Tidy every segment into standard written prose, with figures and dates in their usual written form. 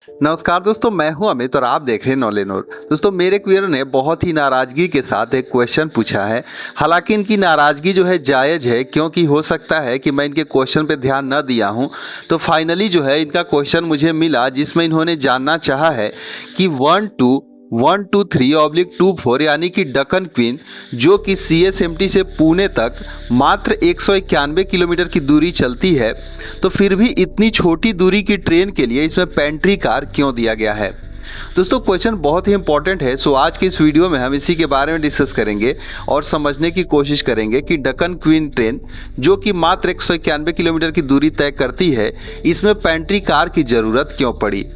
नमस्कार दोस्तों, मैं हूं अमित और आप देख रहे हैं नॉलेनोर। दोस्तों, मेरे व्यूअर ने बहुत ही नाराज़गी के साथ एक क्वेश्चन पूछा है। हालांकि इनकी नाराज़गी जो है जायज़ है, क्योंकि हो सकता है कि मैं इनके क्वेश्चन पे ध्यान न दिया हूं। तो फाइनली जो है इनका क्वेश्चन मुझे मिला, जिसमें इन्होंने जानना चाहा है कि 123/24 यानी कि डक्कन क्वीन जो कि CSMT से पुणे तक मात्र 191 किलोमीटर की दूरी चलती है, तो फिर भी इतनी छोटी दूरी की ट्रेन के लिए इसमें पेंट्री कार क्यों दिया गया है। दोस्तों, क्वेश्चन बहुत ही इंपॉर्टेंट है। सो आज के इस वीडियो में हम इसी के बारे में डिस्कस करेंगे और समझने की कोशिश करेंगे कि डक्कन क्वीन ट्रेन जो कि मात्र 191 किलोमीटर की दूरी तय करती है, इसमें पेंट्री कार की ज़रूरत क्यों पड़ी।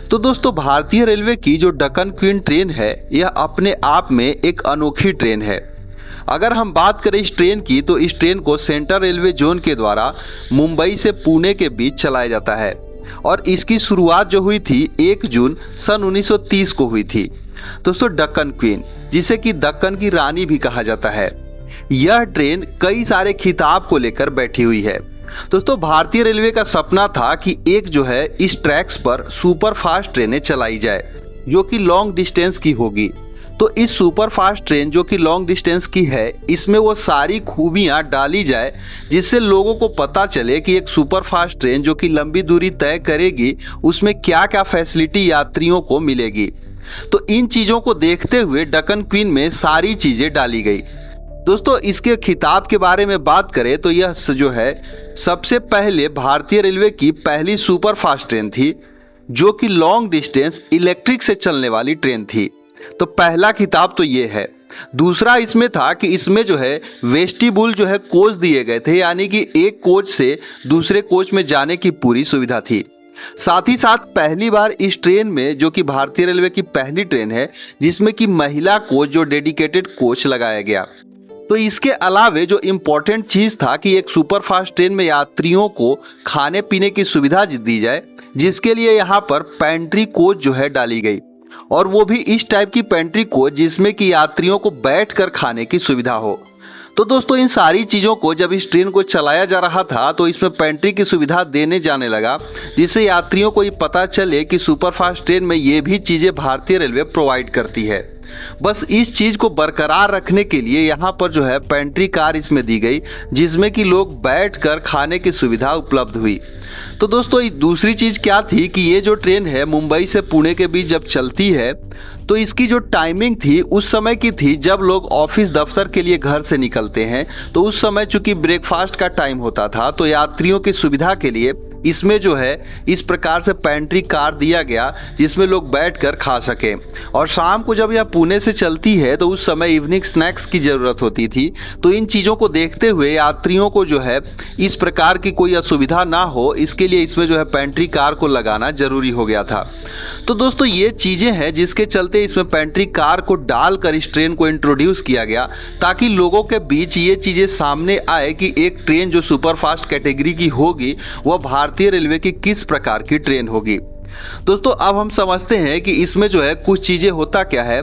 तो दोस्तों, भारतीय रेलवे की जो डक्कन क्वीन ट्रेन है, यह अपने आप में एक अनोखी ट्रेन है। अगर हम बात करें इस ट्रेन की, तो इस ट्रेन को सेंट्रल रेलवे जोन के द्वारा मुंबई से पुणे के बीच चलाया जाता है और इसकी शुरुआत जो हुई थी 1 जून सन 1930 को हुई थी। दोस्तों, डक्कन क्वीन, जिसे कि दक्कन की रानी भी कहा जाता है, यह ट्रेन कई सारे खिताब को लेकर बैठी हुई है। दोस्तों, भारतीय रेलवे का सपना था कि एक जो है इस ट्रैक्स पर सुपर फास्ट ट्रेनें चलाई जाए जो कि लॉन्ग डिस्टेंस की होगी। तो इस सुपर फास्ट ट्रेन जो कि लॉन्ग डिस्टेंस की है, इसमें वो सारी खूबियां डाली जाए जिससे लोगों को पता चले कि एक सुपर फास्ट ट्रेन जो कि लंबी दूरी तय करेगी, उसमें क्या क्या फैसिलिटी यात्रियों को मिलेगी। तो इन चीज़ों को देखते हुए डक्कन क्वीन में सारी चीज़ें डाली गई। दोस्तों, इसके खिताब के बारे में बात करें तो यह जो है सबसे पहले भारतीय रेलवे की पहली सुपर फास्ट ट्रेन थी जो कि लॉन्ग डिस्टेंस इलेक्ट्रिक से चलने वाली ट्रेन थी। तो पहला खिताब तो ये है। दूसरा इसमें था कि इसमें जो है वेस्टिबुल जो है कोच दिए गए थे, यानी कि एक कोच से दूसरे कोच में जाने की पूरी सुविधा थी। साथ ही साथ पहली बार इस ट्रेन में, जो कि भारतीय रेलवे की पहली ट्रेन है, जिसमें कि महिला कोच जो डेडिकेटेड कोच लगाया गया। तो इसके अलावे जो इम्पोर्टेंट चीज़ था कि एक सुपर फास्ट ट्रेन में यात्रियों को खाने पीने की सुविधा दी जाए, जिसके लिए यहाँ पर पेंट्री कोच जो है डाली गई, और वो भी इस टाइप की पेंट्री कोच जिसमें कि यात्रियों को बैठकर खाने की सुविधा हो। तो दोस्तों, इन सारी चीज़ों को जब इस ट्रेन को चलाया जा रहा था तो इसमें पेंट्री की सुविधा देने जाने लगा, जिससे यात्रियों को ये पता चले कि सुपर फास्ट ट्रेन में ये भी चीज़ें भारतीय रेलवे प्रोवाइड करती है। बस इस चीज़ को बरकरार रखने के लिए यहाँ पर जो है पेंट्री कार इसमें दी गई, जिसमें कि लोग बैठकर खाने की सुविधा उपलब्ध हुई। तो दोस्तों, दूसरी चीज़ क्या थी कि ये जो ट्रेन है मुंबई से पुणे के बीच जब चलती है, तो इसकी जो टाइमिंग थी उस समय की थी जब लोग ऑफिस दफ्तर के लिए घर से निकलते हैं। तो उस समय चूंकि ब्रेकफास्ट का टाइम होता था, तो यात्रियों की सुविधा के लिए इसमें जो है इस प्रकार से पेंट्री कार दिया गया जिसमें लोग बैठकर खा सकें। और शाम को जब यह पुणे से चलती है तो उस समय इवनिंग स्नैक्स की ज़रूरत होती थी। तो इन चीज़ों को देखते हुए यात्रियों को जो है इस प्रकार की कोई असुविधा ना हो, इसके लिए इसमें जो है पेंट्री कार को लगाना जरूरी हो गया था। तो दोस्तों, ये चीज़ें हैं जिसके चलते इसमें पेंट्री कार को डालकर इस ट्रेन को इंट्रोड्यूस किया गया, ताकि लोगों के बीच ये चीज़ें सामने आए कि एक ट्रेन जो सुपरफास्ट कैटेगरी की होगी वह भारतीय रेलवे की किस प्रकार की ट्रेन होगी। दोस्तों, अब हम समझते हैं कि इसमें जो है कुछ चीज़ें होता क्या है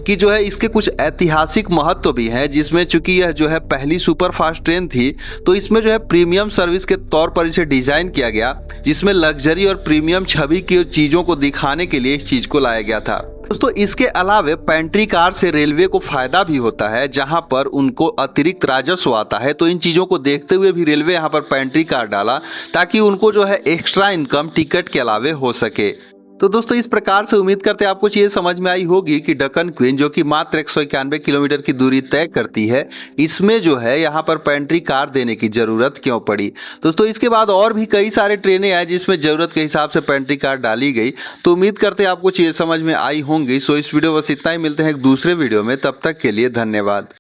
कि जो है इसके कुछ ऐतिहासिक महत्व भी हैं, जिसमें चूंकि यह जो है पहली सुपर फास्ट ट्रेन थी, तो इसमें जो है प्रीमियम सर्विस के तौर पर इसे डिज़ाइन किया गया, जिसमें लग्जरी और प्रीमियम छवि की चीज़ों को दिखाने के लिए इस चीज़ को लाया गया था। दोस्तों, इसके अलावे पेंट्री कार से रेलवे को फायदा भी होता है, जहां पर उनको अतिरिक्त राजस्व आता है। तो इन चीज़ों को देखते हुए भी रेलवे यहां पर पेंट्री कार डाला, ताकि उनको जो है एक्स्ट्रा इनकम टिकट के अलावे हो सके। तो दोस्तों, इस प्रकार से उम्मीद करते हैं आपको ये समझ में आई होगी कि डक्कन क्वीन जो कि मात्र 191 किलोमीटर की दूरी तय करती है, इसमें जो है यहाँ पर पेंट्री कार देने की ज़रूरत क्यों पड़ी। दोस्तों, इसके बाद और भी कई सारे ट्रेनें आई जिसमें ज़रूरत के हिसाब से पेंट्री कार डाली गई। तो उम्मीद करते हैं आपको ये समझ में आई होंगी। सो इस वीडियो बस इतना ही, मिलते हैं एक दूसरे वीडियो में, तब तक के लिए धन्यवाद।